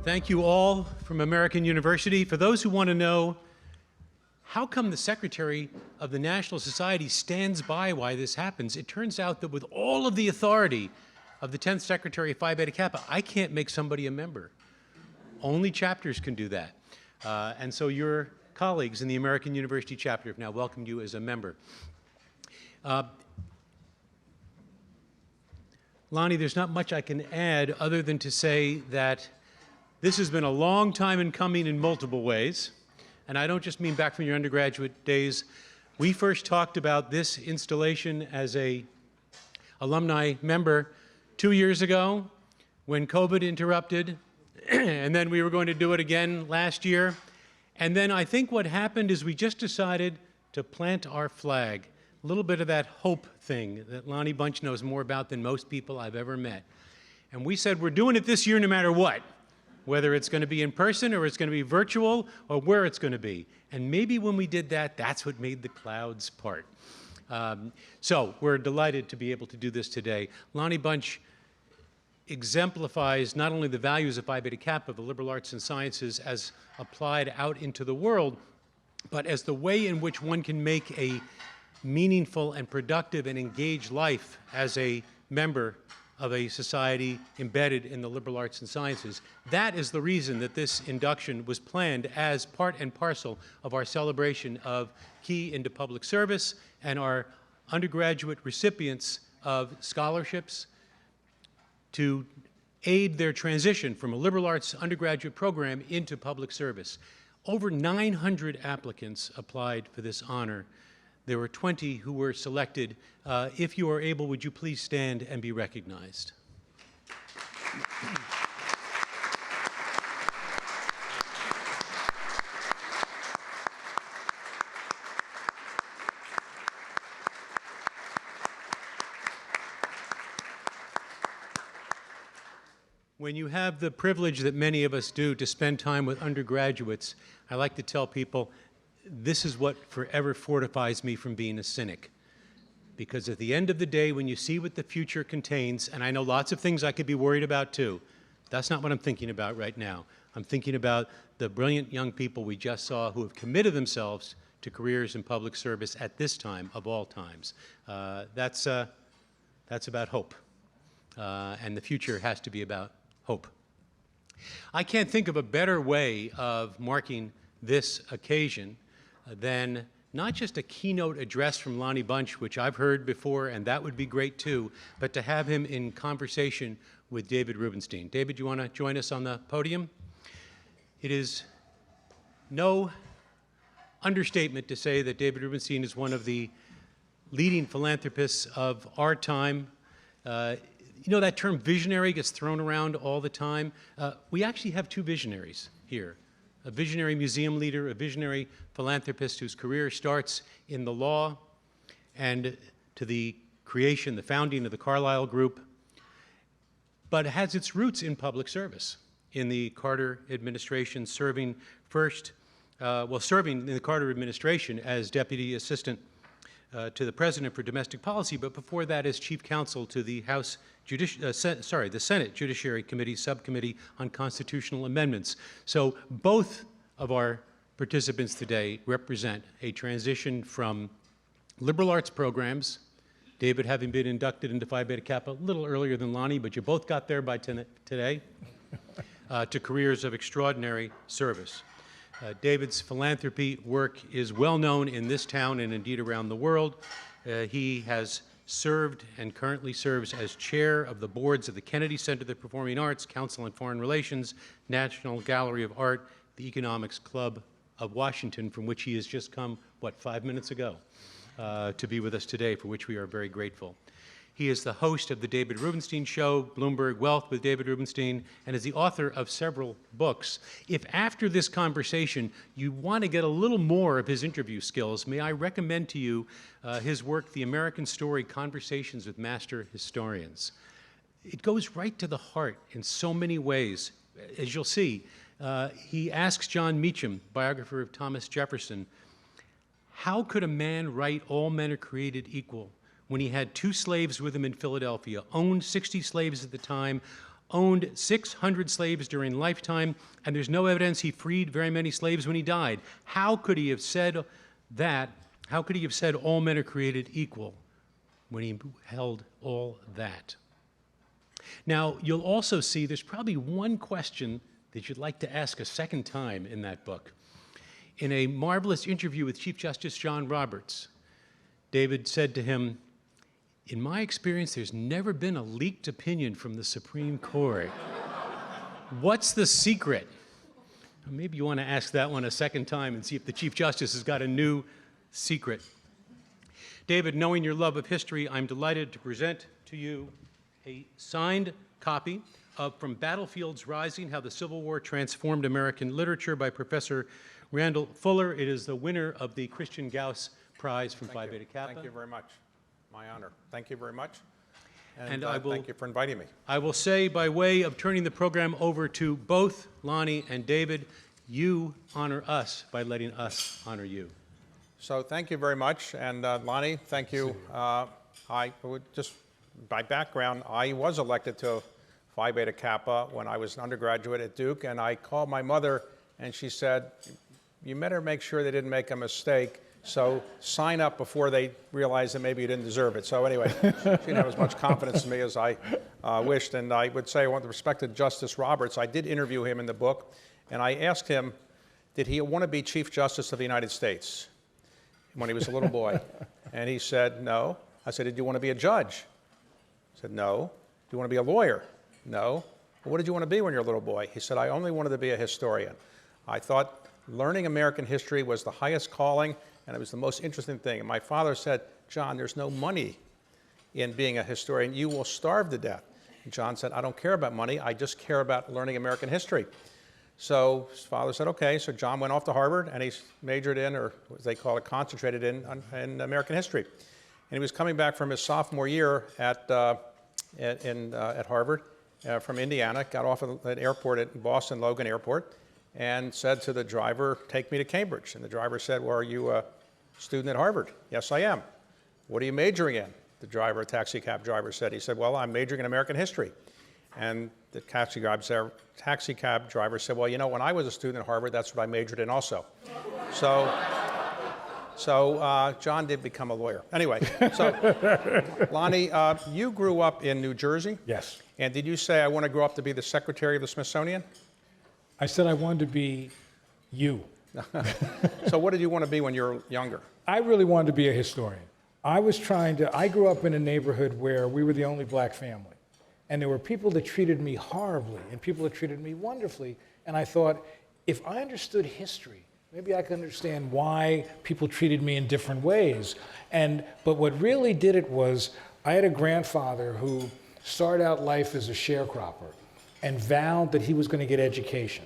Thank you all from American University. For those who want to know, how come the Secretary of the National Society stands by why this happens? It turns out that with all of the authority of the 10th Secretary of Phi Beta Kappa, I can't make somebody a member. Only chapters can do that. And so your colleagues in the American University chapter have now welcomed you as a member. Lonnie, there's not much I can add other than to say that this has been a long time in coming in multiple ways. And I don't just mean back from your undergraduate days. We first talked about this installation as a alumni member 2 years ago when COVID interrupted. And then we were going to do it again last year. And then I think what happened is we just decided to plant our flag. A little bit of that hope thing that Lonnie Bunch knows more about than most people I've ever met. And we said we're doing it this year no matter what, whether it's going to be in person or it's going to be virtual or where it's going to be. And maybe when we did that, that's what made the clouds part. So we're delighted to be able to do this today. Lonnie Bunch exemplifies not only the values of Phi Beta Kappa, the liberal arts and sciences, as applied out into the world, but as the way in which one can make a meaningful and productive and engaged life as a member of a society embedded in the liberal arts and sciences. That is the reason that this induction was planned as part and parcel of our celebration of Key into Public Service and our undergraduate recipients of scholarships to aid their transition from a liberal arts undergraduate program into public service. Over 900 applicants applied for this honor. There were 20 who were selected. If you are able, would you please stand and be recognized? When you have the privilege that many of us do to spend time with undergraduates, I like to tell people, this is what forever fortifies me from being a cynic. Because at the end of the day, when you see what the future contains, and I know lots of things I could be worried about too, that's not what I'm thinking about right now. I'm thinking about the brilliant young people we just saw who have committed themselves to careers in public service at this time of all times. That's about hope. And the future has to be about hope. I can't think of a better way of marking this occasion than not just a keynote address from Lonnie Bunch, which I've heard before, and that would be great too, but to have him in conversation with David Rubenstein. David, you want to join us on the podium? It is no understatement to say that David Rubenstein is one of the leading philanthropists of our time. You know, that term visionary gets thrown around all the time. We actually have two visionaries here. A visionary museum leader, a visionary philanthropist whose career starts in the law and to the creation, the founding of the Carlyle Group, but has its roots in public service, in the Carter administration, serving in the Carter administration as deputy assistant to the president for domestic policy, but before that as chief counsel to the the Senate Judiciary Committee Subcommittee on Constitutional Amendments. So both of our participants today represent a transition from liberal arts programs, David having been inducted into Phi Beta Kappa a little earlier than Lonnie, but you both got there by today, to careers of extraordinary service. David's philanthropy work is well known in this town and indeed around the world. He has served and currently serves as chair of the boards of the Kennedy Center of the Performing Arts, Council on Foreign Relations, National Gallery of Art, the Economics Club of Washington, from which he has just come, 5 minutes ago, to be with us today, for which we are very grateful. He is the host of The David Rubenstein Show, Bloomberg Wealth with David Rubenstein, and is the author of several books. If after this conversation you want to get a little more of his interview skills, may I recommend to you his work, The American Story, Conversations with Master Historians. It goes right to the heart in so many ways. As you'll see, he asks John Meacham, biographer of Thomas Jefferson, how could a man write all men are created equal when he had 2 slaves with him in Philadelphia, owned 60 slaves at the time, owned 600 slaves during lifetime, and there's no evidence he freed very many slaves when he died. How could he have said that? How could he have said all men are created equal when he held all that? Now, you'll also see there's probably one question that you'd like to ask a second time in that book. In a marvelous interview with Chief Justice John Roberts, David said to him, "In my experience, there's never been a leaked opinion from the Supreme Court. What's the secret?" Maybe you want to ask that one a second time and see if the Chief Justice has got a new secret. David, knowing your love of history, I'm delighted to present to you a signed copy of From Battlefields Rising, How the Civil War Transformed American Literature by Professor Randall Fuller. It is the winner of the Christian Gauss Prize from Phi Beta Kappa. Thank you very much. My honor. Thank you very much. And thank you for inviting me. I will say, by way of turning the program over to both Lonnie and David, you honor us by letting us honor you. So thank you very much. And Lonnie, thank you. I would just, by background, I was elected to Phi Beta Kappa when I was an undergraduate at Duke, and I called my mother and she said, "You better make sure they didn't make a mistake, so sign up before they realize that maybe you didn't deserve it." So anyway, she didn't have as much confidence in me as I wished. And I would say, with respect to Justice Roberts, I did interview him in the book, and I asked him, did he want to be Chief Justice of the United States when he was a little boy? And he said, no. I said, did you want to be a judge? He said, no. Do you want to be a lawyer? No. Well, what did you want to be when you were a little boy? He said, I only wanted to be a historian. I thought learning American history was the highest calling, and it was the most interesting thing. And my father said, John, there's no money in being a historian. You will starve to death. And John said, I don't care about money. I just care about learning American history. So his father said, okay. So John went off to Harvard, and he majored in, or as they call it, concentrated in American history. And he was coming back from his sophomore year at Harvard from Indiana, got off at an airport at Boston Logan Airport, and said to the driver, take me to Cambridge. And the driver said, well, are you a student at Harvard? Yes, I am. What are you majoring in? The driver, a taxi cab driver said. He said, well, I'm majoring in American history. And the taxi cab driver said, well, you know, when I was a student at Harvard, that's what I majored in also. So John did become a lawyer. Anyway, so Lonnie, you grew up in New Jersey? Yes. And did you say, I want to grow up to be the secretary of the Smithsonian? I said I wanted to be you. So what did you want to be when you were younger? I really wanted to be a historian. I grew up in a neighborhood where we were the only black family. And there were people that treated me horribly and people that treated me wonderfully. And I thought, if I understood history, maybe I could understand why people treated me in different ways. But what really did it was, I had a grandfather who started out life as a sharecropper and vowed that he was going to get education.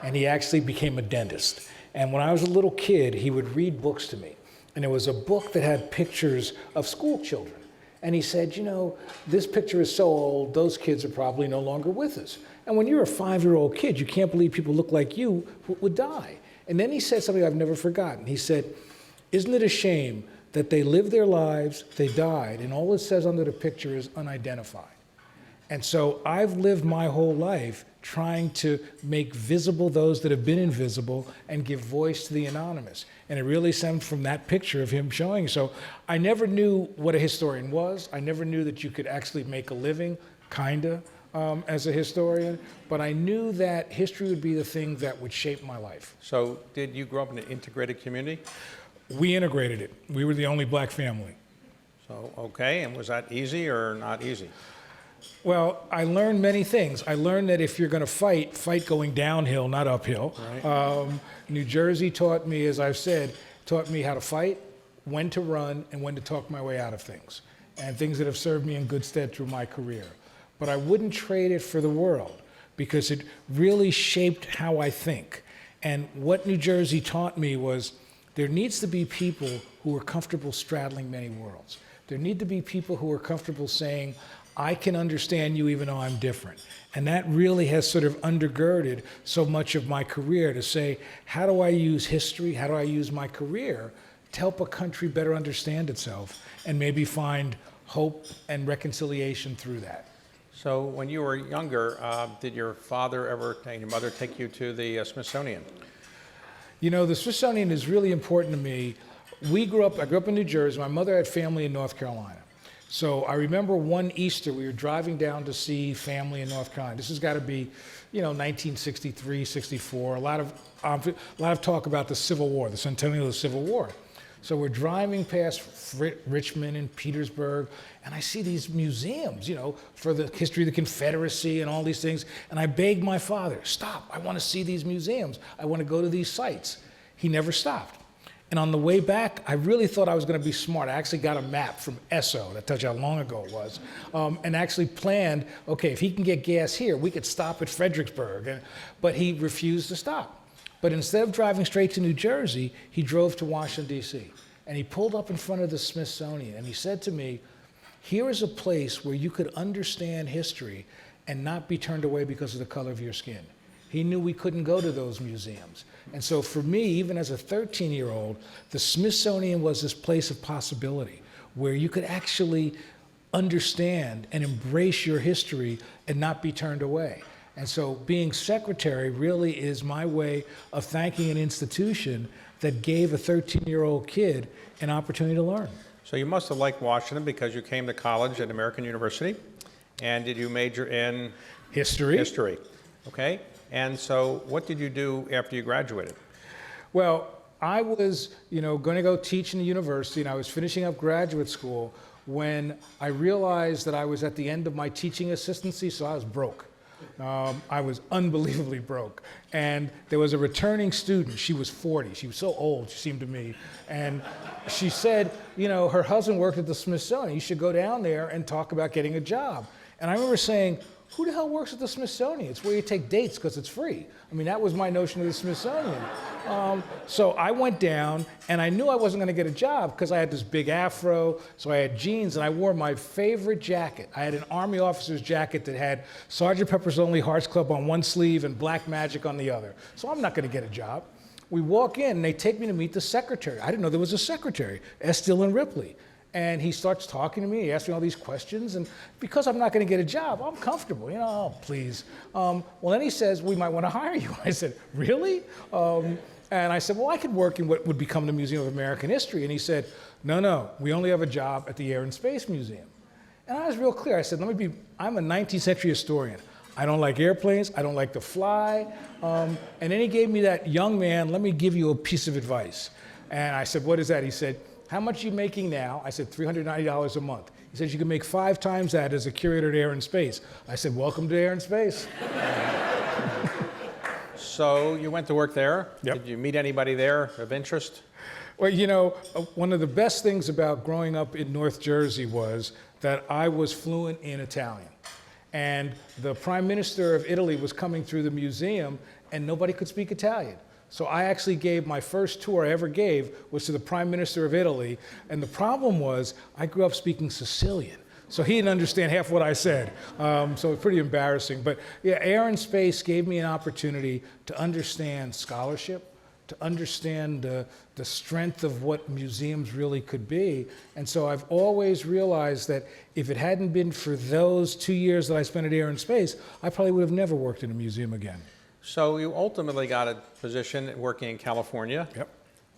And he actually became a dentist. And when I was a little kid, he would read books to me. And there was a book that had pictures of school children. And he said, you know, this picture is so old, those kids are probably no longer with us. And when you're a 5-year-old kid, you can't believe people look like you would die. And then he said something I've never forgotten. He said, isn't it a shame that they lived their lives, they died, and all it says under the picture is unidentified? And so I've lived my whole life trying to make visible those that have been invisible and give voice to the anonymous. And it really stemmed from that picture of him showing. So I never knew what a historian was. I never knew that you could actually make a living, kinda, as a historian. But I knew that history would be the thing that would shape my life. So did you grow up in an integrated community? We integrated it. We were the only black family. So, okay, and was that easy or not easy? Well, I learned many things. I learned that if you're going to fight going downhill, not uphill. Right. New Jersey taught me, as I've said, taught me how to fight, when to run, and when to talk my way out of things. And things that have served me in good stead through my career. But I wouldn't trade it for the world, because it really shaped how I think. And what New Jersey taught me was there needs to be people who are comfortable straddling many worlds. There need to be people who are comfortable saying, I can understand you even though I'm different. And that really has sort of undergirded so much of my career to say, how do I use history, how do I use my career to help a country better understand itself and maybe find hope and reconciliation through that? So when you were younger, did your father ever and your mother take you to the Smithsonian? You know, the Smithsonian is really important to me. I grew up in New Jersey. My mother had family in North Carolina. So I remember one Easter, we were driving down to see family in North Carolina. This has got to be, 1963, 64. A lot of talk about the Civil War, the centennial of the Civil War. So we're driving past Richmond and Petersburg, and I see these museums, for the history of the Confederacy and all these things. And I begged my father, stop, I want to see these museums. I want to go to these sites. He never stopped. And on the way back, I really thought I was going to be smart. I actually got a map from Esso that tells you how long ago it was, and actually planned, okay, if he can get gas here, we could stop at Fredericksburg. But he refused to stop. But instead of driving straight to New Jersey, he drove to Washington, D.C. And he pulled up in front of the Smithsonian, and he said to me, here is a place where you could understand history and not be turned away because of the color of your skin. He knew we couldn't go to those museums. And so for me, even as a 13-year-old, the Smithsonian was this place of possibility where you could actually understand and embrace your history and not be turned away. And so being secretary really is my way of thanking an institution that gave a 13-year-old kid an opportunity to learn. So you must have liked Washington because you came to college at American University, and did you major in? History. History, okay. And so what did you do after you graduated? Well, I was, going to go teach in the university, and I was finishing up graduate school when I realized that I was at the end of my teaching assistancy, so I was broke. I was unbelievably broke. And there was a returning student. She was 40. She was so old, she seemed to me. And she said, her husband worked at the Smithsonian. You should go down there and talk about getting a job. And I remember saying, who the hell works at the Smithsonian? It's where you take dates because it's free. I mean, that was my notion of the Smithsonian. So I went down, and I knew I wasn't going to get a job because I had this big afro, so I had jeans, and I wore my favorite jacket. I had an Army officer's jacket that had Sergeant Pepper's Lonely Hearts Club on one sleeve and Black Magic on the other. So I'm not going to get a job. We walk in, and they take me to meet the secretary. I didn't know there was a secretary, S. Dillon Ripley. And he starts talking to me, he asks me all these questions, and because I'm not going to get a job, I'm comfortable, oh, please. Well, then he says, we might want to hire you. I said, really? And I said, well, I could work in what would become the Museum of American History. And he said, no, we only have a job at the Air and Space Museum. And I was real clear. I said, I'm a 19th century historian. I don't like airplanes, I don't like to fly. And then he gave me that, young man, let me give you a piece of advice. And I said, what is that? He said, how much are you making now? I said, $390 a month. He says, you can make 5 times that as a curator at Air and Space. I said, welcome to Air and Space. So you went to work there. Yep. Did you meet anybody there of interest? Well, one of the best things about growing up in North Jersey was that I was fluent in Italian. And the Prime Minister of Italy was coming through the museum, and nobody could speak Italian. So I actually gave my first tour I ever gave was to the Prime Minister of Italy, and the problem was I grew up speaking Sicilian, so he didn't understand half what I said. So it's pretty embarrassing. But yeah, Air and Space gave me an opportunity to understand scholarship, to understand the strength of what museums really could be. And so I've always realized that if it hadn't been for those 2 years that I spent at Air and Space, I probably would have never worked in a museum again. So you ultimately got a position working in California. Yep.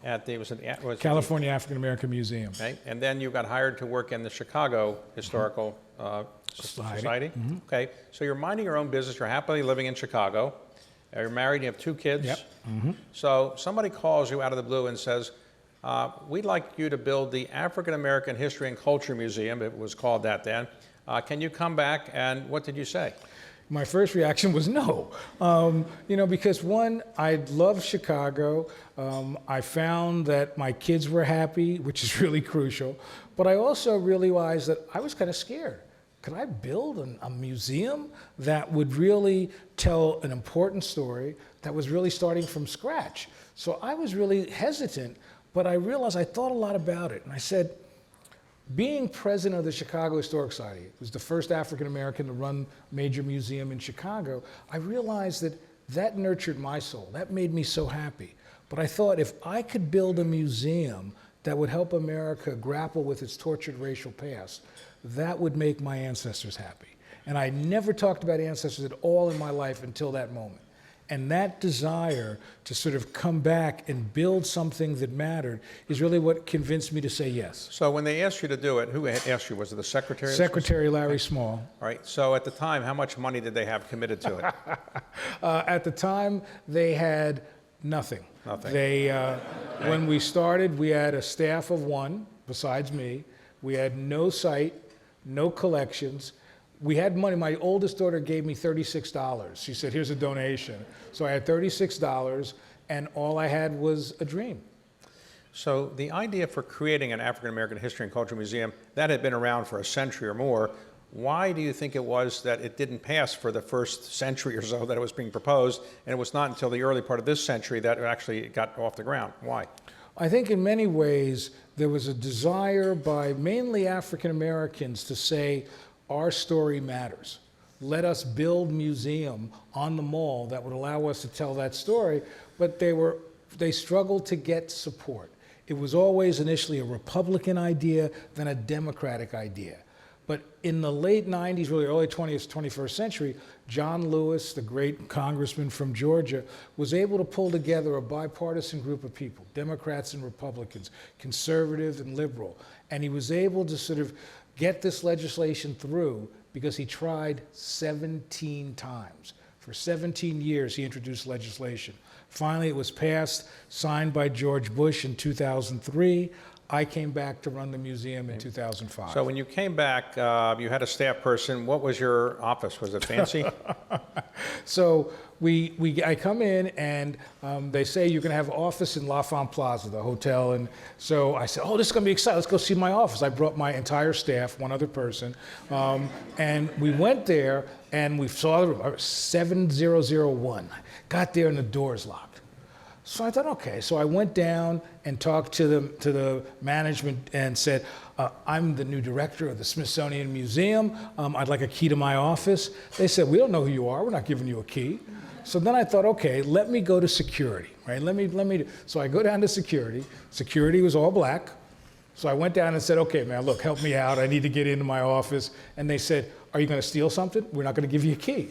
At the California African American Museum. Okay, and then you got hired to work in the Chicago Historical Society. Mm-hmm. Okay, so you're minding your own business. You're happily living in Chicago. You're married. You have 2 kids. Yep. Mm-hmm. So somebody calls you out of the blue and says, "We'd like you to build the African American History and Culture Museum." It was called that then. Can you come back? And what did you say? My first reaction was no, because one, I loved Chicago. I found that my kids were happy, which is really crucial. But I also realized that I was kind of scared. Could I build a museum that would really tell an important story that was really starting from scratch? So I was really hesitant, but I realized I thought a lot about it. And I said, being president of the Chicago Historical Society, was the first African American to run a major museum in Chicago, I realized that nurtured my soul. That made me so happy. But I thought if I could build a museum that would help America grapple with its tortured racial past, that would make my ancestors happy. And I never talked about ancestors at all in my life until that moment. And that desire to sort of come back and build something that mattered is really what convinced me to say yes. So when they asked you to do it, who asked you? Was it the secretary? Secretary Larry Small. All right. So at the time, how much money did they have committed to it? At the time, they had nothing. Nothing. When we started, we had a staff of one, besides me. We had no site, no collections. We had money. My oldest daughter gave me $36. She said, here's a donation. So I had $36, and all I had was a dream. So the idea for creating an African American History and Culture Museum, that had been around for a century or more. Why do you think it was that it didn't pass for the first century or so that it was being proposed, and it was not until the early part of this century that it actually got off the ground? Why? I think in many ways there was a desire by mainly African Americans to say, our story matters. Let us build a museum on the mall that would allow us to tell that story, but they struggled to get support. It was always initially a Republican idea, then a Democratic idea. But in the late 90s, really early 20th, 21st century, John Lewis, the great congressman from Georgia, was able to pull together a bipartisan group of people, Democrats and Republicans, conservative and liberal. And he was able to sort of get this legislation through because he tried 17 times. For 17 years, he introduced legislation. Finally, it was passed, signed by George Bush in 2003. I came back to run the museum in 2005. So when you came back, you had a staff person. What was your office? Was it fancy? So I come in and they say you're going to have an office in L'Enfant Plaza, the hotel. And so I said, oh, this is going to be exciting. Let's go see my office. I brought my entire staff, one other person. And we went there and we saw the room, 7001. Got there and the door's locked. So I thought, okay. So I went down and talked to the management and said, I'm the new director of the Smithsonian Museum. I'd like a key to my office. They said, we don't know who you are. We're not giving you a key. So then I thought, okay, let me go to security, right? So I go down to security. Security was all black. So I went down and said, okay, man, look, help me out. I need to get into my office. And they said, are you going to steal something? We're not going to give you a key.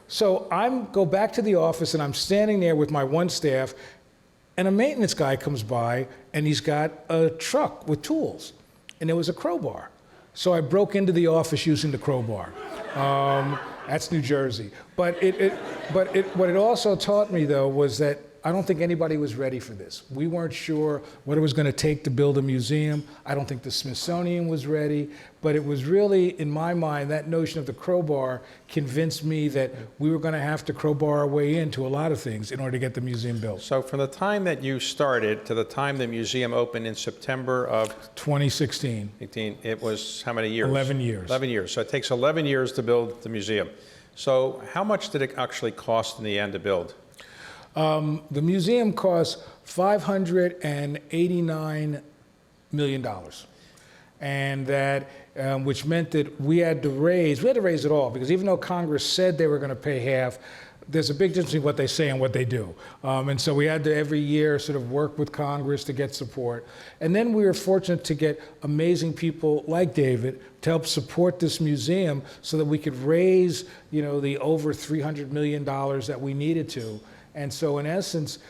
So I go back to the office and I'm standing there with my one staff and a maintenance guy comes by and he's got a truck with tools and there was a crowbar. So I broke into the office using the crowbar. That's New Jersey. But what it also taught me though was that I don't think anybody was ready for this. We weren't sure what it was going to take to build a museum. I don't think the Smithsonian was ready. But it was really, in my mind, that notion of the crowbar convinced me that we were going to have to crowbar our way into a lot of things in order to get the museum built. So from the time that you started to the time the museum opened in September of 2016. 18, it was how many years? 11 years. 11 years. So it takes 11 years to build the museum. So how much did it actually cost in the end to build? The museum cost $589 million. And that, which meant that we had to raise it all, because even though Congress said they were going to pay half, there's a big difference between what they say and what they do. And so we had to every year sort of work with Congress to get support. And then we were fortunate to get amazing people like David to help support this museum so that we could raise, the over $300 million that we needed to. And so in essence,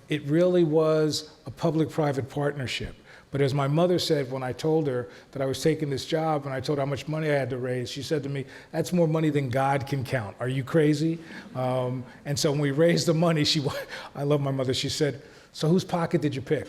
it really was a public-private partnership. But as my mother said when I told her that I was taking this job and I told her how much money I had to raise, she said to me, that's more money than God can count. Are you crazy? And so when we raised the money, I love my mother, she said, so whose pocket did you pick?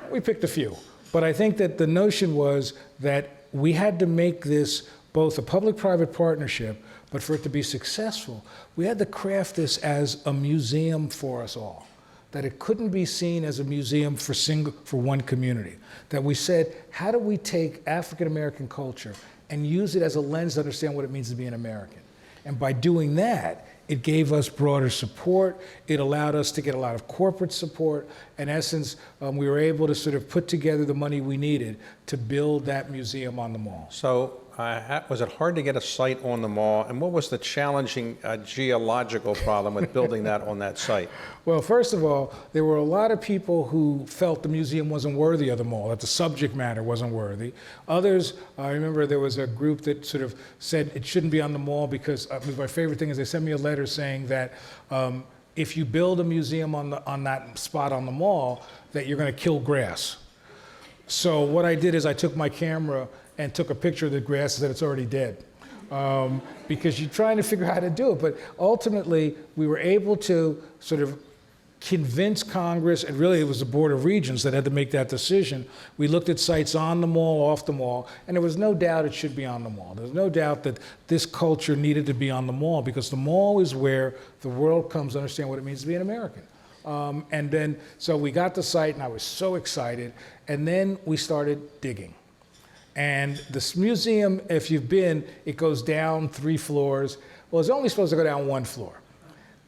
We picked a few. But I think that the notion was that we had to make this both a public-private partnership, but for it to be successful, we had to craft this as a museum for us all. That it couldn't be seen as a museum for one community. That we said, how do we take African American culture and use it as a lens to understand what it means to be an American? And by doing that, it gave us broader support. It allowed us to get a lot of corporate support. In essence, we were able to sort of put together the money we needed to build that museum on the mall. So was it hard to get a site on the mall? And what was the challenging geological problem with building that on that site? Well, first of all, there were a lot of people who felt the museum wasn't worthy of the mall, that the subject matter wasn't worthy. Others, I remember there was a group that sort of said it shouldn't be on the mall because my favorite thing is they sent me a letter saying that if you build a museum on that spot on the mall, that you're going to kill grass. So what I did is I took my camera and took a picture of the grass and said it's already dead. Because you're trying to figure out how to do it. But ultimately, we were able to sort of convince Congress, and really it was the Board of Regents that had to make that decision. We looked at sites on the mall, off the mall, and there was no doubt it should be on the mall. There was no doubt that this culture needed to be on the mall because the mall is where the world comes to understand what it means to be an American. And then, so we got the site and I was so excited. And then we started digging. And this museum, if you've been, it goes down 3 floors. Well, it's only supposed to go down 1 floor.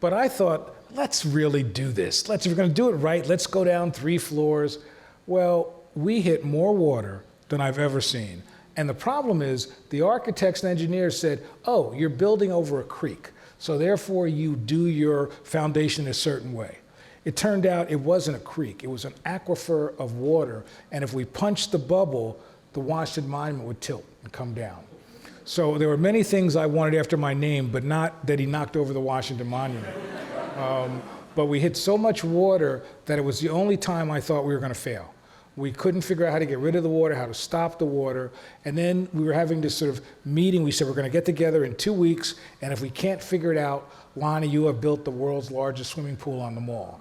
But I thought, let's really do this. If we're going to do it right, let's go down 3 floors. Well, we hit more water than I've ever seen. And the problem is the architects and engineers said, oh, you're building over a creek. So therefore you do your foundation a certain way. It turned out it wasn't a creek. It was an aquifer of water. And if we punched the bubble, the Washington Monument would tilt and come down. So there were many things I wanted after my name, but not that he knocked over the Washington Monument. But we hit so much water that it was the only time I thought we were going to fail. We couldn't figure out how to get rid of the water, how to stop the water. And then we were having this sort of meeting. We said, we're going to get together in 2 weeks. And if we can't figure it out, Lonnie, you have built the world's largest swimming pool on the mall.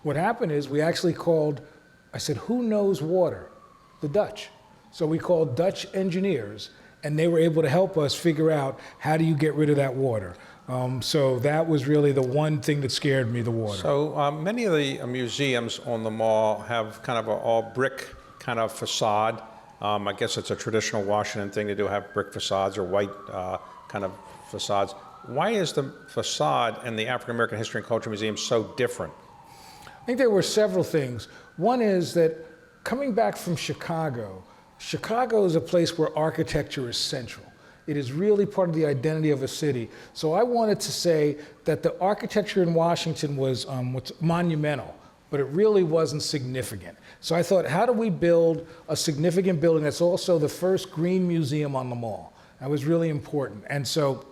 What happened is we actually called, I said, who knows water? The Dutch. So we called Dutch engineers, and they were able to help us figure out how do you get rid of that water. So that was really the one thing that scared me, the water. So many of the museums on the mall have kind of an all brick kind of facade. I guess it's a traditional Washington thing to do, have brick facades or white kind of facades. Why is the facade in the African American History and Culture Museum so different? I think there were several things. One is that coming back from Chicago, Chicago is a place where architecture is central. It is really part of the identity of a city. So I wanted to say that the architecture in Washington was monumental, but it really wasn't significant. So I thought, how do we build a significant building that's also the first green museum on the mall? That was really important. And so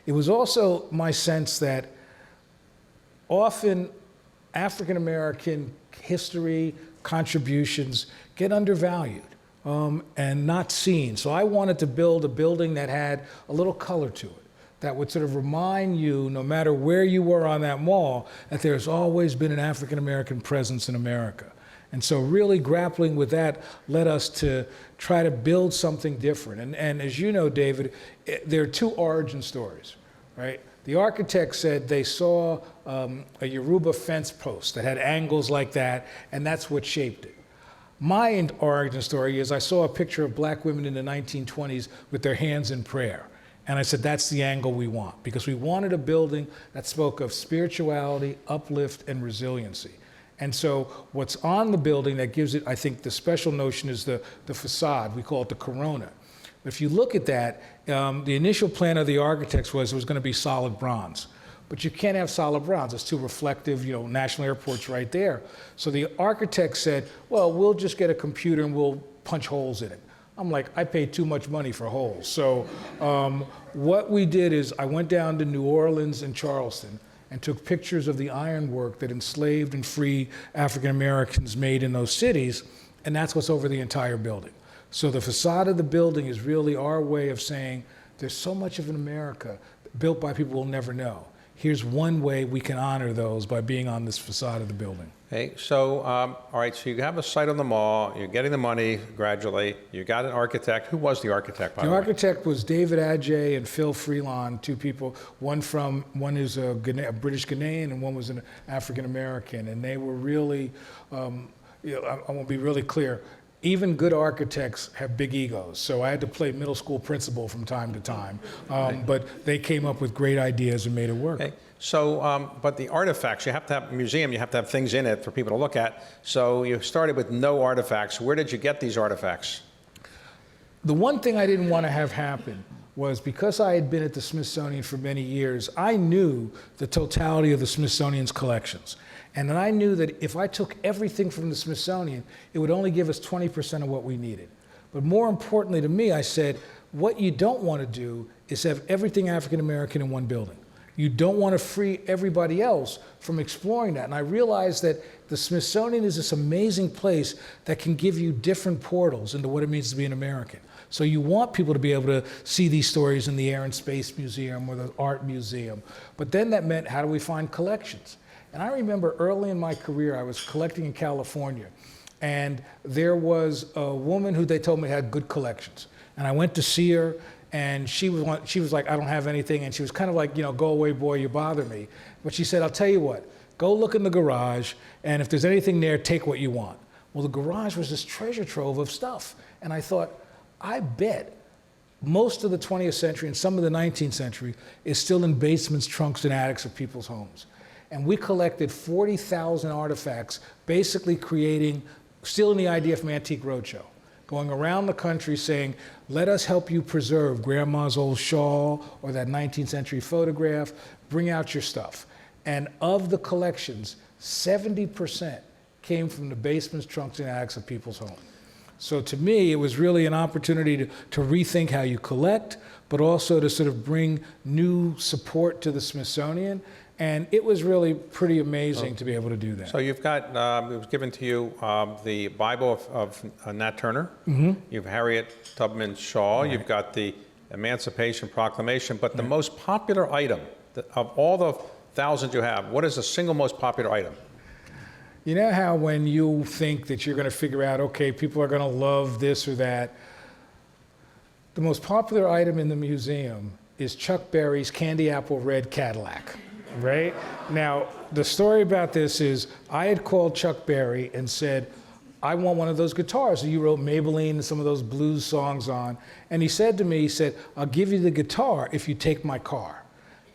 it was also my sense that often African American history, contributions get undervalued and not seen. So I wanted to build a building that had a little color to it, that would sort of remind you, no matter where you were on that mall, that there's always been an African American presence in America. And so really grappling with that led us to try to build something different. And as you know, David, there are 2 origin stories, right? The architect said they saw a Yoruba fence post that had angles like that, and that's what shaped it. My origin story is I saw a picture of black women in the 1920s with their hands in prayer. And I said, that's the angle we want, because we wanted a building that spoke of spirituality, uplift, and resiliency. And so what's on the building that gives it, I think, the special notion is the facade. We call it the corona. But if you look at that, the initial plan of the architects was it was going to be solid bronze. But you can't have solid bronze. It's too reflective, National Airport's right there. So the architect said, well, we'll just get a computer and we'll punch holes in it. I'm like, I paid too much money for holes. So what we did is I went down to New Orleans and Charleston and took pictures of the ironwork that enslaved and free African Americans made in those cities, and that's what's over the entire building. So the facade of the building is really our way of saying there's so much of an America built by people we'll never know. Here's one way we can honor those by being on this facade of the building. Okay, so, all right, so you have a site on the mall, you're getting the money gradually, you got an architect. Who was the architect, by the way? The architect was David Adjei and Phil Freelon, 2 people. One is a British Ghanaian and one was an African American. And they were really, I want to be really clear, even good architects have big egos. So I had to play middle school principal from time to time. But they came up with great ideas and made it work. Okay. So, but the artifacts, you have to have a museum, you have to have things in it for people to look at. So you started with no artifacts. Where did you get these artifacts? The one thing I didn't want to have happen was because I had been at the Smithsonian for many years, I knew the totality of the Smithsonian's collections. And then I knew that if I took everything from the Smithsonian, it would only give us 20% of what we needed. But more importantly to me, I said, what you don't want to do is have everything African American in one building. You don't want to free everybody else from exploring that. And I realized that the Smithsonian is this amazing place that can give you different portals into what it means to be an American. So you want people to be able to see these stories in the Air and Space Museum or the Art Museum. But then that meant, how do we find collections? And I remember early in my career, I was collecting in California, and there was a woman who they told me had good collections. And I went to see her, and she was like, I don't have anything. And she was kind of like, go away, boy, you bother me. But she said, I'll tell you what, go look in the garage, and if there's anything there, take what you want. Well, the garage was this treasure trove of stuff. And I thought, I bet most of the 20th century and some of the 19th century is still in basements, trunks, and attics of people's homes. And we collected 40,000 artifacts, basically stealing the idea from Antique Roadshow, going around the country saying, let us help you preserve grandma's old shawl or that 19th century photograph, bring out your stuff. And of the collections, 70% came from the basements, trunks, and attics of people's homes. So to me, it was really an opportunity to rethink how you collect, but also to sort of bring new support to the Smithsonian. And it was really pretty amazing to be able to do that. So you've got, it was given to you, the Bible of Nat Turner. Mm-hmm. You have Harriet Tubman Shaw. Right. You've got the Emancipation Proclamation. But the most popular item, of all the thousands you have, what is the single most popular item? You know how when you think that you're going to figure out, okay, people are going to love this or that, the most popular item in the museum is Chuck Berry's Candy Apple Red Cadillac, right? Now, the story about this is I had called Chuck Berry and said, I want one of those guitars that you wrote Maybelline and some of those blues songs on. And he said to me, he said, I'll give you the guitar if you take my car.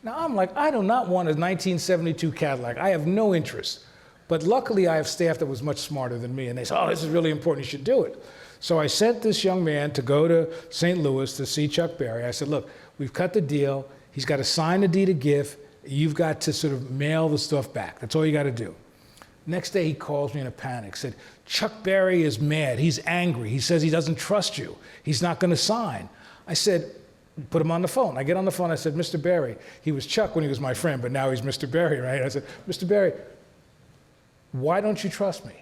Now, I'm like, I do not want a 1972 Cadillac. I have no interest. But luckily, I have staff that was much smarter than me, and they said, oh, this is really important, you should do it. So I sent this young man to go to St. Louis to see Chuck Berry. I said, look, we've cut the deal. He's got to sign the deed of gift. You've got to sort of mail the stuff back. That's all you got to do. Next day, he calls me in a panic, said, Chuck Berry is mad. He's angry. He says he doesn't trust you. He's not going to sign. I said, put him on the phone. I get on the phone. I said, Mr. Berry. He was Chuck when he was my friend, but now he's Mr. Berry, right? I said, Mr. Berry, why don't you trust me?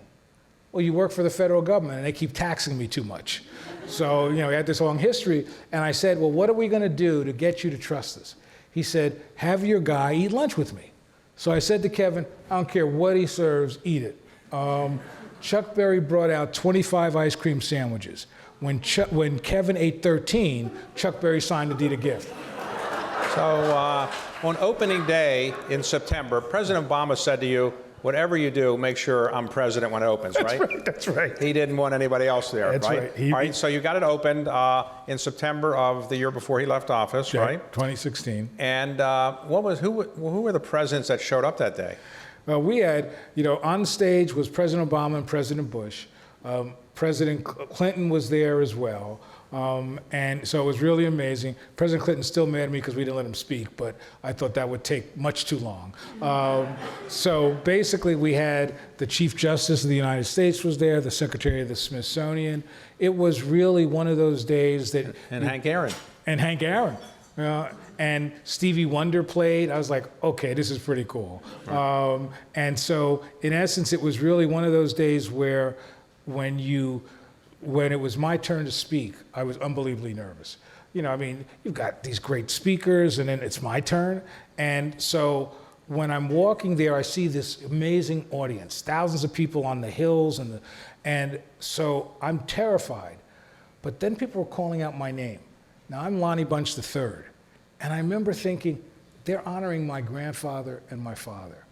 Well, you work for the federal government and they keep taxing me too much. So, we had this long history. And I said, well, what are we going to do to get you to trust us? He said, have your guy eat lunch with me. So I said to Kevin, I don't care what he serves, eat it. Chuck Berry brought out 25 ice cream sandwiches. When Kevin ate 13, Chuck Berry signed the deed of gift. So on opening day in September, President Obama said to you, whatever you do, make sure I'm president when it opens, right? That's right. He didn't want anybody else there, That's right? right. All right, so you got it opened in September of the year before he left office, right? 2016. And who were the presidents that showed up that day? Well, we had, on stage was President Obama and President Bush. President Clinton was there as well. And so it was really amazing. President Clinton's still mad at me because we didn't let him speak, but I thought that would take much too long. So basically we had the Chief Justice of the United States was there, the Secretary of the Smithsonian. It was really one of those days that... And Hank Aaron. And Hank Aaron. And Stevie Wonder played. I was like, okay, this is pretty cool. Right. And so in essence, it was really one of those days where when it was my turn to speak, I was unbelievably nervous. You've got these great speakers, and then it's my turn. And so when I'm walking there, I see this amazing audience, thousands of people on the hills, and so I'm terrified. But then people were calling out my name. Now, I'm Lonnie Bunch III. And I remember thinking, they're honoring my grandfather and my father.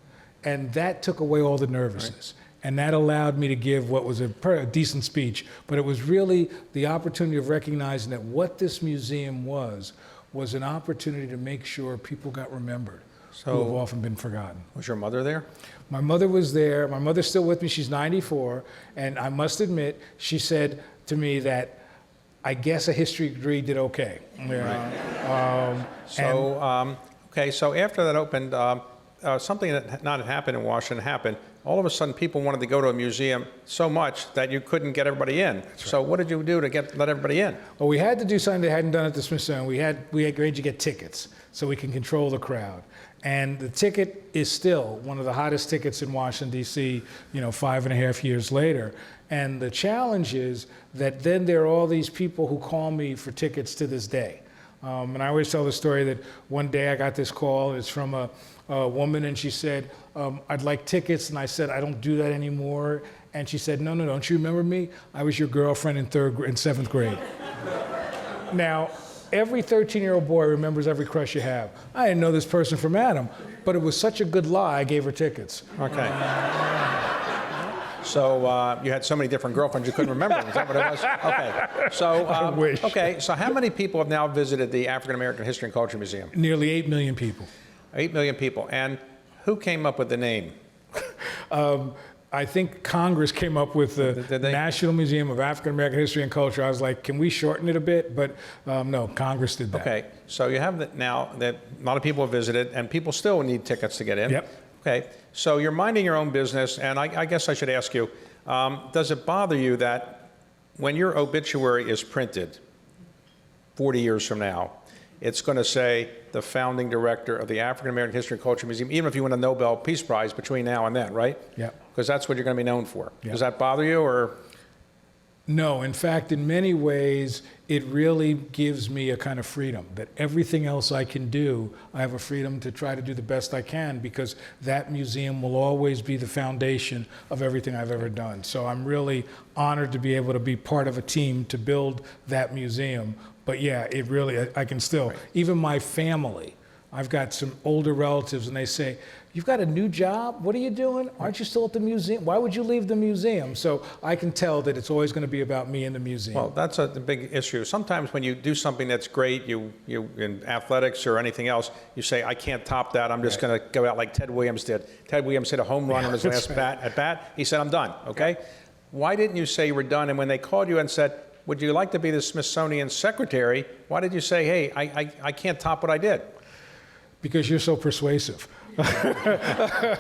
And that took away all the nervousness. Right. And that allowed me to give what was a decent speech, but it was really the opportunity of recognizing that what this museum was an opportunity to make sure people got remembered, who have often been forgotten. Was your mother there? My mother was there. My mother's still with me. She's 94. And I must admit, she said to me that I guess a history degree did okay. Okay, so after that opened, something that had not happened in Washington happened. All of a sudden, people wanted to go to a museum so much that you couldn't get everybody in. So what did you do to let everybody in? Well, we had to do something they hadn't done at the Smithsonian. We had arranged to get tickets so we can control the crowd. And the ticket is still one of the hottest tickets in Washington, D.C., 5.5 years later. And the challenge is that then there are all these people who call me for tickets to this day. And I always tell the story that one day I got this call. It's from a woman, and she said, I'd like tickets. And I said, I don't do that anymore. And she said, no, don't you remember me? I was your girlfriend in 7th grade. Now, every 13-year-old boy remembers every crush you have. I didn't know this person from Adam, but it was such a good lie, I gave her tickets. Okay. So you had so many different girlfriends you couldn't remember. Is that what it was? Okay. So I wish. Okay. So how many people have now visited the African American History and Culture Museum? Nearly 8 million people. 8 million people. And who came up with the name? I think Congress came up with the National Museum of African American History and Culture. I was like, can we shorten it a bit? But no, Congress did that. Okay. So you have that now that a lot of people have visited, and people still need tickets to get in. Yep. Okay. So you're minding your own business, and I guess I should ask you, does it bother you that when your obituary is printed 40 years from now, it's going to say the founding director of the African American History and Culture Museum, even if you win a Nobel Peace Prize between now and then, right? Yeah. Because that's what you're going to be known for. Yep. Does that bother you, or? No, in fact, in many ways, it really gives me a kind of freedom that everything else I can do, I have a freedom to try to do the best I can, because that museum will always be the foundation of everything I've ever done. So I'm really honored to be able to be part of a team to build that museum. But yeah, it really, I can still, even my family, I've got some older relatives, and they say, you've got a new job? What are you doing? Aren't you still at the museum? Why would you leave the museum? So I can tell that it's always going to be about me and the museum. Well, that's a big issue. Sometimes when you do something that's great, you in athletics or anything else, you say, I can't top that. I'm just going to go out like Ted Williams did. Ted Williams hit a home run on his last at bat. He said, I'm done, okay? Why didn't you say you were done? And when they called you and said, would you like to be the Smithsonian secretary? Why did you say, hey, I can't top what I did? Because you're so persuasive. I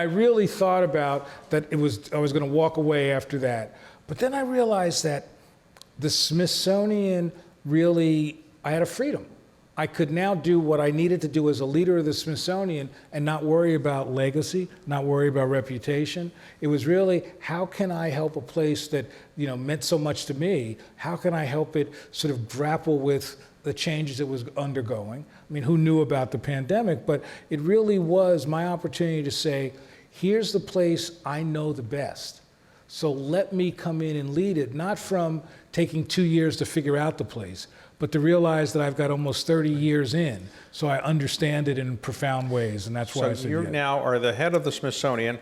really thought about that I was going to walk away after that. But then I realized that the Smithsonian really, I had a freedom. I could now do what I needed to do as a leader of the Smithsonian and not worry about legacy, not worry about reputation. It was really, how can I help a place that, meant so much to me? How can I help it sort of grapple with the changes it was undergoing? I mean, who knew about the pandemic? But it really was my opportunity to say, here's the place I know the best. So let me come in and lead it, not from taking 2 years to figure out the place, but to realize that I've got almost 30 years in, so I understand it in profound ways, and that's why I said So you yes. now are the head of the Smithsonian.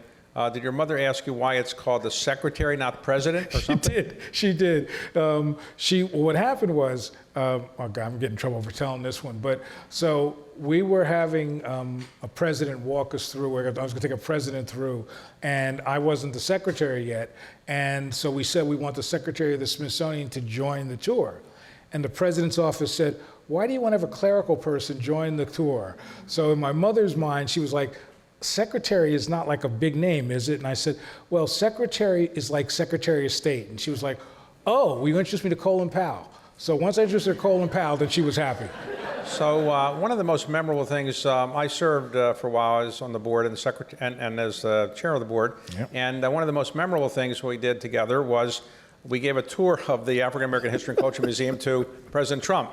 Did your mother ask you why it's called the secretary, not president, or something? She did. What happened was, oh God, I'm getting in trouble for telling this one, but so we were having a president walk us through, I was going to take a president through, and I wasn't the secretary yet, and so we said we want the secretary of the Smithsonian to join the tour. And the president's office said, why do you want to have a clerical person join the tour? So in my mother's mind, she was like, secretary is not like a big name, is it? And I said, well, secretary is like Secretary of State. And she was like, oh, will you introduce me to Colin Powell? So once I introduced her to Colin Powell, then she was happy. So one of the most memorable things, I served for a while as on the board and, and as chair of the board. Yep. And one of the most memorable things we did together was we gave a tour of the African American History and Culture Museum to President Trump.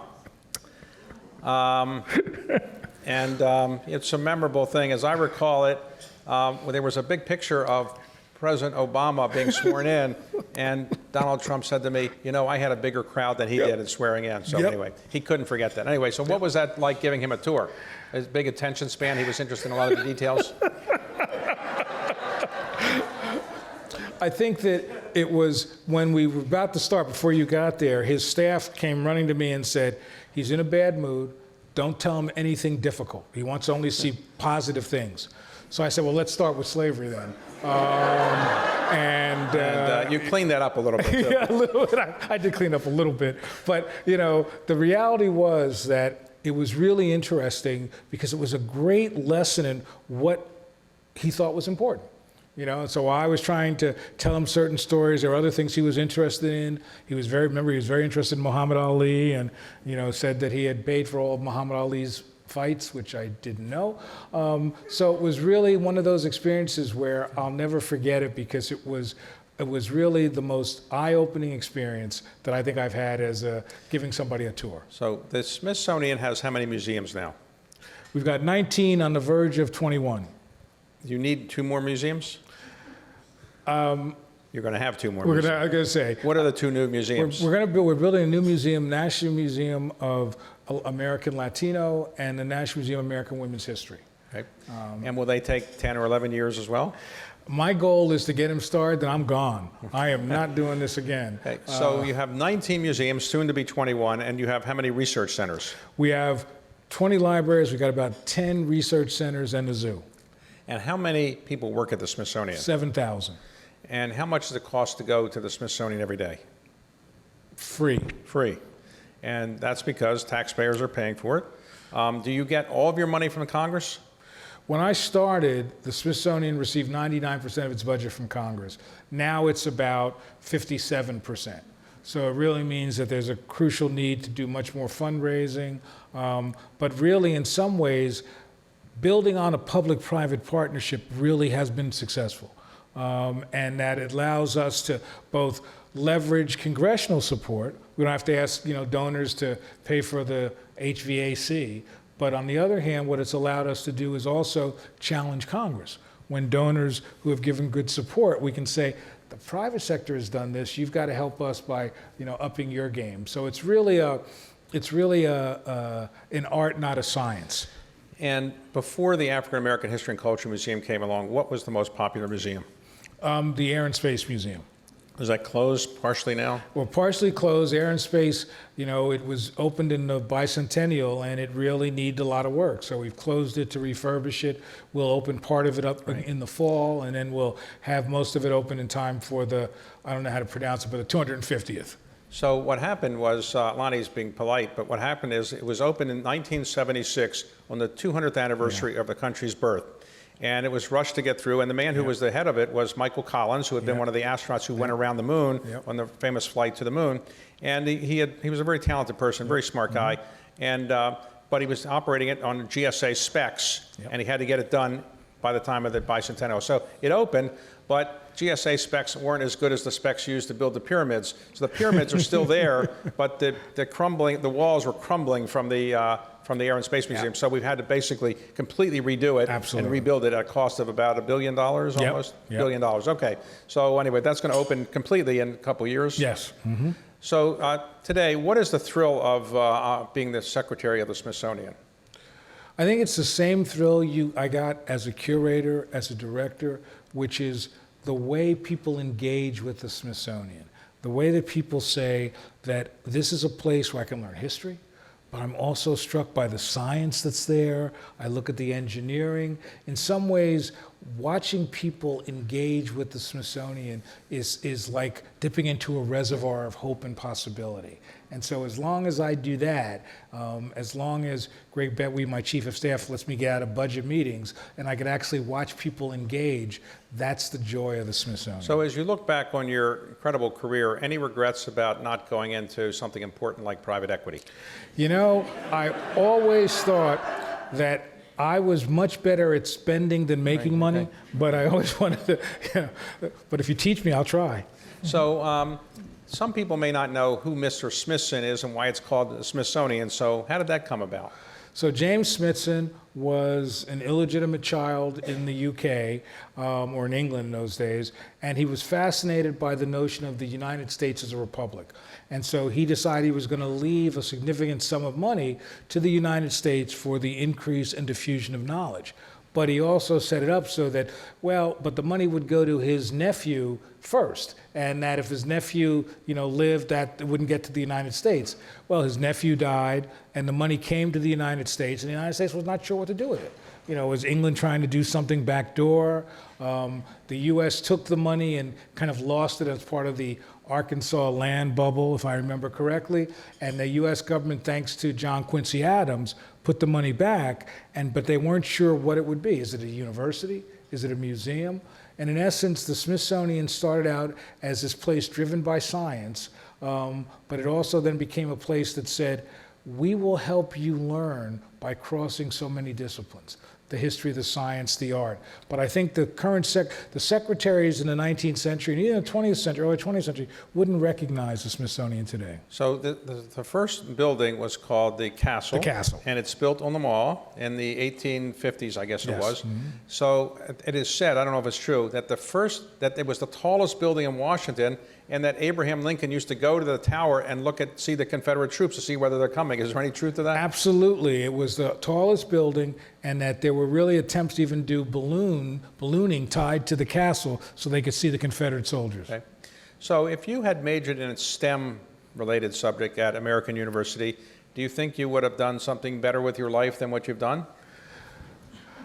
It's a memorable thing. As I recall it, there was a big picture of President Obama being sworn in, and Donald Trump said to me, I had a bigger crowd than he did in swearing in. So anyway, he couldn't forget that. Anyway, so what was that like giving him a tour? His big attention span, he was interested in a lot of the details? I think that it was when we were about to start, before you got there, his staff came running to me and said, he's in a bad mood. Don't tell him anything difficult. He wants to only see positive things. So I said, well, let's start with slavery then. And you cleaned that up a little bit, too. Yeah, a little bit. I did clean up a little bit. But, you know, the reality was that it was really interesting because it was a great lesson in what he thought was important. You know, and so I was trying to tell him certain stories. There were other things he was interested in. He was very interested in Muhammad Ali, and, you know, said that he had paid for all of Muhammad Ali's fights, which I didn't know. So it was really one of those experiences where I'll never forget it because it was really the most eye-opening experience that I think I've had as giving somebody a tour. So the Smithsonian has how many museums now? We've got 19 on the verge of 21. You need 2 more museums? You're going to have 2 more I'm museums. going to say. What are the 2 new museums? We're building a new museum, National Museum of American Latino and the National Museum of American Women's History. Okay. And will they take 10 or 11 years as well? My goal is to get him started, then I'm gone. I am not doing this again. Okay. So you have 19 museums, soon to be 21, and you have how many research centers? We have 20 libraries, we've got about 10 research centers and a zoo. And how many people work at the Smithsonian? 7,000. And how much does it cost to go to the Smithsonian every day? Free. Free. And that's because taxpayers are paying for it. Do you get all of your money from Congress? When I started, the Smithsonian received 99% of its budget from Congress. Now it's about 57%. So it really means that there's a crucial need to do much more fundraising. But really, in some ways, building on a public-private partnership really has been successful. And that it allows us to both leverage congressional support. We don't have to ask, you know, donors to pay for the HVAC. But on the other hand, what it's allowed us to do is also challenge Congress. When donors who have given good support, we can say, the private sector has done this, you've got to help us by, you know, upping your game. So it's really an art, not a science. And before the African American History and Culture Museum came along, what was the most popular museum? The Air and Space Museum. Is that closed partially now? Well, partially closed. Air and Space, you know, it was opened in the bicentennial, and it really needed a lot of work. So we've closed it to refurbish it. We'll open part of it up in the fall, and then we'll have most of it open in time for the, I don't know how to pronounce it, but the 250th. So what happened was, Lonnie's being polite, but what happened is it was opened in 1976 on the 200th anniversary of the country's birth. And it was rushed to get through, and the man who was the head of it was Michael Collins, who had been one of the astronauts who went around the moon on the famous flight to the moon. And he was a very talented person, very smart guy, and but he was operating it on GSA specs, and he had to get it done by the time of the bicentennial. So it opened, but GSA specs weren't as good as the specs used to build the pyramids. So the pyramids are still there, but the walls were crumbling from the Air and Space Museum. So we've had to basically completely redo it and rebuild it at a cost of about $1 billion almost. $1 billion. Okay. So anyway, that's going to open completely in a couple years. Yes. Mm-hmm. So today, what is the thrill of being the secretary of the Smithsonian? I think it's the same thrill I got as a curator, as a director, which is the way people engage with the Smithsonian. The way that people say that this is a place where I can learn history, but I'm also struck by the science that's there. I look at the engineering. In some ways, watching people engage with the Smithsonian is like dipping into a reservoir of hope and possibility. And so as long as I do that, as long as Greg Betwe, my chief of staff, lets me get out of budget meetings and I can actually watch people engage, that's the joy of the Smithsonian. So as you look back on your incredible career, any regrets about not going into something important like private equity? You know, I always thought that I was much better at spending than making money, but I always wanted to, but if you teach me, I'll try. So some people may not know who Mr. Smithson is and why it's called the Smithsonian. So how did that come about? So James Smithson was an illegitimate child in the UK, or in England in those days, and he was fascinated by the notion of the United States as a republic. And so he decided he was going to leave a significant sum of money to the United States for the increase and diffusion of knowledge. But he also set it up so that, but the money would go to his nephew first, and that if his nephew, lived, that it wouldn't get to the United States. Well, his nephew died, and the money came to the United States, and the United States was not sure what to do with it. Was England trying to do something backdoor? The U.S. took the money and kind of lost it as part of the Arkansas land bubble, if I remember correctly. And the U.S. government, thanks to John Quincy Adams, put the money back, but they weren't sure what it would be. Is it a university? Is it a museum? And in essence, the Smithsonian started out as this place driven by science, but it also then became a place that said, we will help you learn by crossing so many disciplines, the history, the science, the art. But I think the current the secretaries in the 19th century and even the 20th century, early 20th century, wouldn't recognize the Smithsonian today. So the first building was called the Castle. The Castle. And it's built on the mall in the 1850s, I guess it Yes. was. So it is said, I don't know if it's true, that that it was the tallest building in Washington, and that Abraham Lincoln used to go to the tower and see the Confederate troops to see whether they're coming. Is there any truth to that? Absolutely. It was the tallest building, and that there were really attempts to even do ballooning tied to the castle so they could see the Confederate soldiers. Okay. So if you had majored in a STEM-related subject at American University, do you think you would have done something better with your life than what you've done?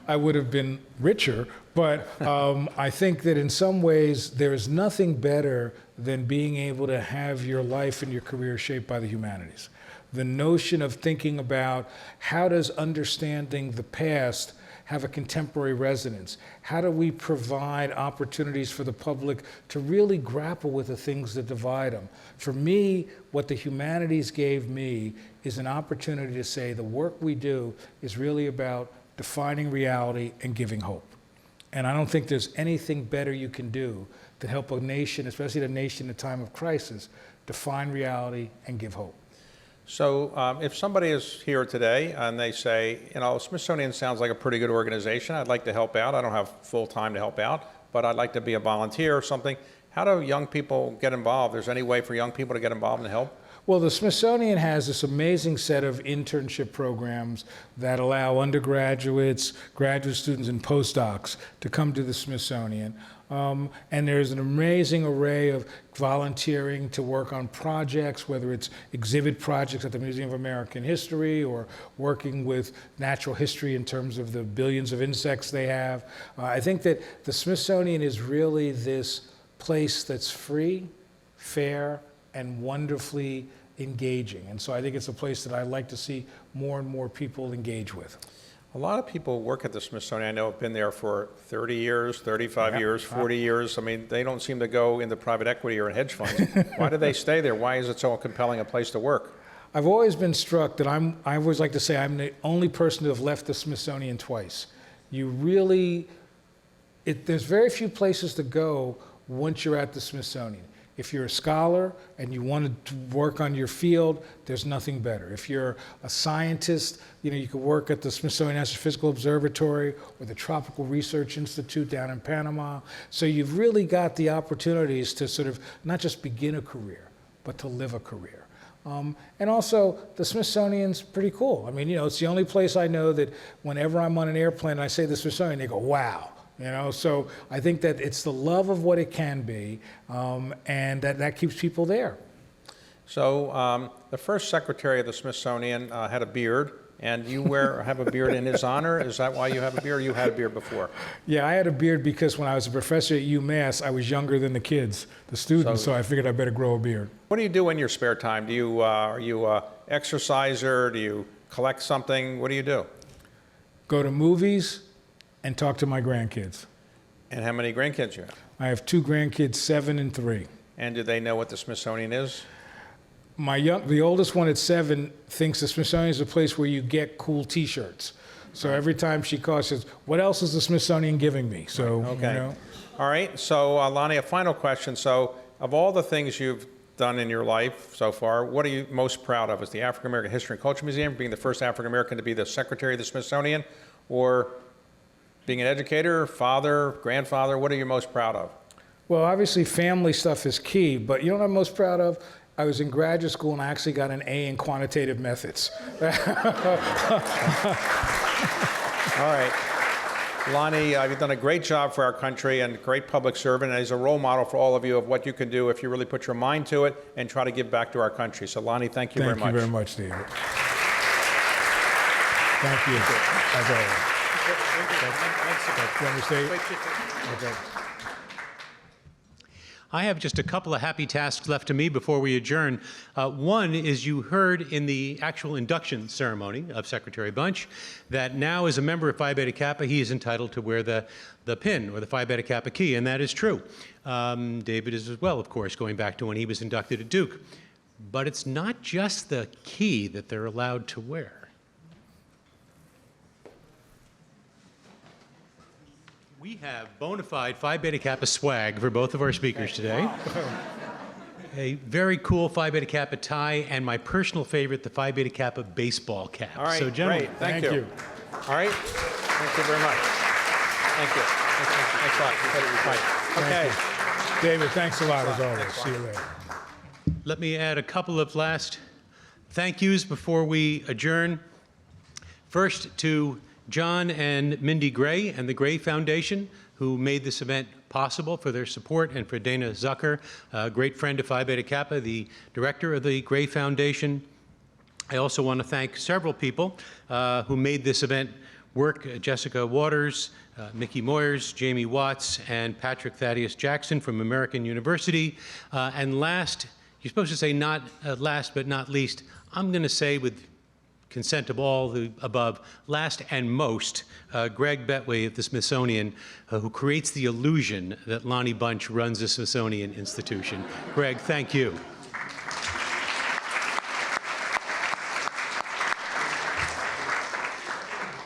I would have been richer, but I think that in some ways there is nothing better than being able to have your life and your career shaped by the humanities. The notion of thinking about how does understanding the past have a contemporary resonance? How do we provide opportunities for the public to really grapple with the things that divide them? For me, what the humanities gave me is an opportunity to say the work we do is really about defining reality and giving hope. And I don't think there's anything better you can do to help a nation, especially a nation in a time of crisis, define reality and give hope. So if somebody is here today and they say, Smithsonian sounds like a pretty good organization, I'd like to help out. I don't have full time to help out, but I'd like to be a volunteer or something. How do young people get involved? Is there any way for young people to get involved and help? Well, the Smithsonian has this amazing set of internship programs that allow undergraduates, graduate students, and postdocs to come to the Smithsonian. And there's an amazing array of volunteering to work on projects, whether it's exhibit projects at the Museum of American History or working with natural history in terms of the billions of insects they have. I think that the Smithsonian is really this place that's free, fair, and wonderfully engaging. And so I think it's a place that I'd like to see more and more people engage with. A lot of people work at the Smithsonian, I know, have been there for 30 years, 35 years, 40 years. I mean, they don't seem to go into private equity or in hedge funds. Why do they stay there? Why is it so compelling a place to work? I've always been struck that I always like to say I'm the only person to have left the Smithsonian twice. There's very few places to go once you're at the Smithsonian. If you're a scholar and you want to work on your field, there's nothing better. If you're a scientist, you could work at the Smithsonian Astrophysical Observatory or the Tropical Research Institute down in Panama. So you've really got the opportunities to sort of not just begin a career, but to live a career. And also, the Smithsonian's pretty cool. I mean, it's the only place I know that whenever I'm on an airplane and I say the Smithsonian, they go, wow. So I think that it's the love of what it can be, and that keeps people there. So the first secretary of the Smithsonian had a beard, and you have a beard in his honor. Is that why you have a beard? Or you had a beard before? Yeah, I had a beard because when I was a professor at UMass, I was younger than the kids, the students, so I figured I better grow a beard. What do you do in your spare time? Are you an exerciser? Do you collect something? What do you do? Go to movies and talk to my grandkids. And how many grandkids you have? I have 2 grandkids, 7 and 3. And do they know what the Smithsonian is? The oldest one at 7 thinks the Smithsonian is a place where you get cool T-shirts. So every time she calls, she says, "What else is the Smithsonian giving me?" So okay. All right. So Lonnie, a final question. So of all the things you've done in your life so far, what are you most proud of? Is the African American History and Culture Museum being the first African American to be the secretary of the Smithsonian, or being an educator, father, grandfather? What are you most proud of? Well, obviously family stuff is key, but you know what I'm most proud of? I was in graduate school and I actually got an A in quantitative methods. All right. Lonnie, you've done a great job for our country and great public servant, and he's a role model for all of you of what you can do if you really put your mind to it and try to give back to our country. So Lonnie, thank you very much. Thank you very much, David. Thank you, as always. Do you want me to say it? Okay. I have just a couple of happy tasks left to me before we adjourn. One is you heard in the actual induction ceremony of Secretary Bunch that now as a member of Phi Beta Kappa, he is entitled to wear the pin or the Phi Beta Kappa key, and that is true. David is as well, of course, going back to when he was inducted at Duke. But it's not just the key that they're allowed to wear. We have bona fide Phi Beta Kappa swag for both of our speakers today. A very cool Phi Beta Kappa tie, and my personal favorite, the Phi Beta Kappa baseball cap. All right, so, gentlemen, great. Thank you. All right. Thank you very much. Thank you. Thanks a lot. Okay. David, thanks a lot as always. See you later. let me add a couple of last thank yous before we adjourn. First, to John and Mindy Gray and the Gray Foundation, who made this event possible, for their support, and for Dana Zucker, a great friend of Phi Beta Kappa, the director of the Gray Foundation. I also want to thank several people who made this event work: Jessica Waters, Mickey Moyers, Jamie Watts, and Patrick Thaddeus Jackson from American University. And last, you're supposed to say not last but not least, I'm going to say, with consent of all the above, last and most, Greg Betway of the Smithsonian, who creates the illusion that Lonnie Bunch runs the Smithsonian Institution. Greg, thank you.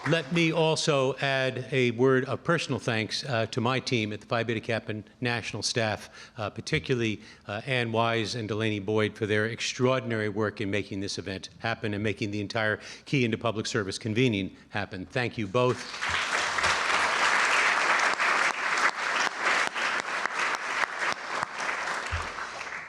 Let me also add a word of personal thanks to my team at the Phi Beta Kappa National Staff, particularly Ann Wise and Delaney Boyd, for their extraordinary work in making this event happen and making the entire Key into Public Service convening happen. Thank you both.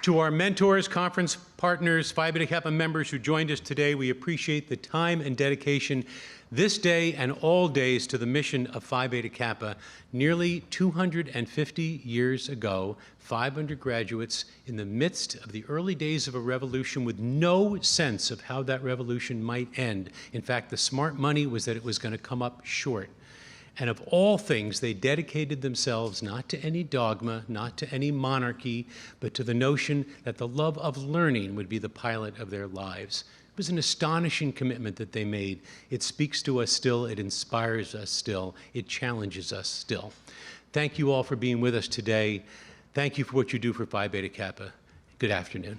To our mentors, conference partners, Phi Beta Kappa members who joined us today, we appreciate the time and dedication this day and all days to the mission of Phi Beta Kappa. Nearly 250 years ago, 500 graduates in the midst of the early days of a revolution with no sense of how that revolution might end. In fact, the smart money was that it was going to come up short. And of all things, they dedicated themselves not to any dogma, not to any monarchy, but to the notion that the love of learning would be the pilot of their lives. It was an astonishing commitment that they made. It speaks to us still. It inspires us still. It challenges us still. Thank you all for being with us today. Thank you for what you do for Phi Beta Kappa. Good afternoon.